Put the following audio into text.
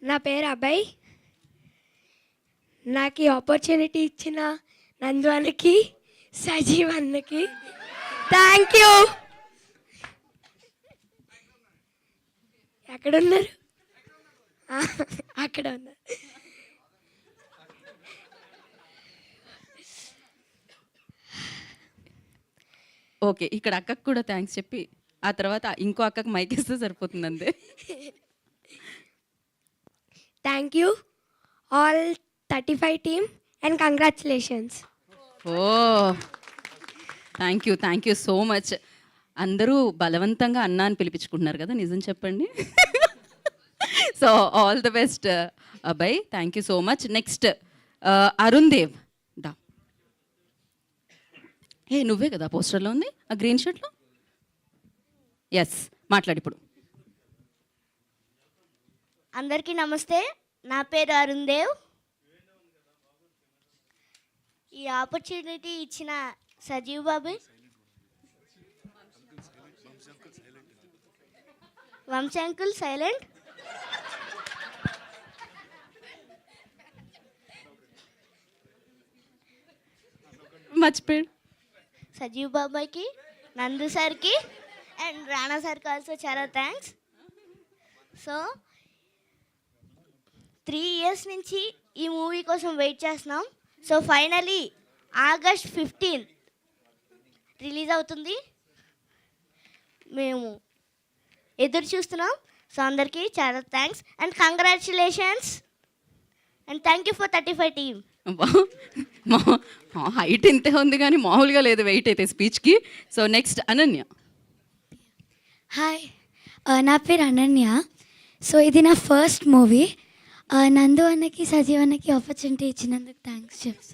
నా పేరు అభయ్. నాకు ఈ ఆపర్చునిటీ ఇచ్చిన నందు అన్నకి, సజీవ్ అన్నకి థ్యాంక్ యూ. ఎక్కడున్నారు? అక్కడ ఉన్నారు. ఓకే, ఇక్కడ అక్కకు కూడా థ్యాంక్స్ చెప్పి ఆ తర్వాత ఇంకో అక్కకు మైక్ ఇస్తే సరిపోతుంది అంతే. Thank you all 35 team and congratulations. Oh thank you so much. అందరూ బలవంతంగా అన్నా అని పిలిపించుకుంటున్నారు కదా, నిజం చెప్పండి. సో ఆల్ ద బెస్ట్ అబ్బాయి, thank you so much. Next Arun Dev డా. ఏ నువ్వే కదా పోస్టర్లో ఉంది ఆ గ్రీన్ షర్ట్లో? ఎస్, మాట్లాడి ఇప్పుడు. అందరికీ నమస్తే, నా పేరు అరుణ్ దేవ్. ఈ ఆపర్చునిటీ ఇచ్చిన సజీవ్ బాబాయ్, వంశీ అంకుల్ సైలెంట్, మర్చిపోయాడు, సజీవ్ బాబాయ్కి, నందు సార్కి అండ్ రాణా సార్కి ఆల్సో చాలా థ్యాంక్స్. సో 3 years నుంచి ఈ మూవీ కోసం వెయిట్ చేస్తున్నాం. సో ఫైనలీ August 15 రిలీజ్ అవుతుంది. మేము ఎదురు చూస్తున్నాం. సో అందరికీ చాలా thanks and congratulations and thank you for 35 team. Height ఇంతే ఉంది కానీ మామూలుగా లేదు వెయిట్ అయితే స్పీచ్కి. So next Ananya. హాయ్, నా పేరు అనన్య. సో ఇది నా ఫస్ట్ మూవీ. నందు అన్నకి, సజీవ్ అన్నకి ఆపర్చునిటీ ఇచ్చినందుకు థ్యాంక్స్ చెప్స్.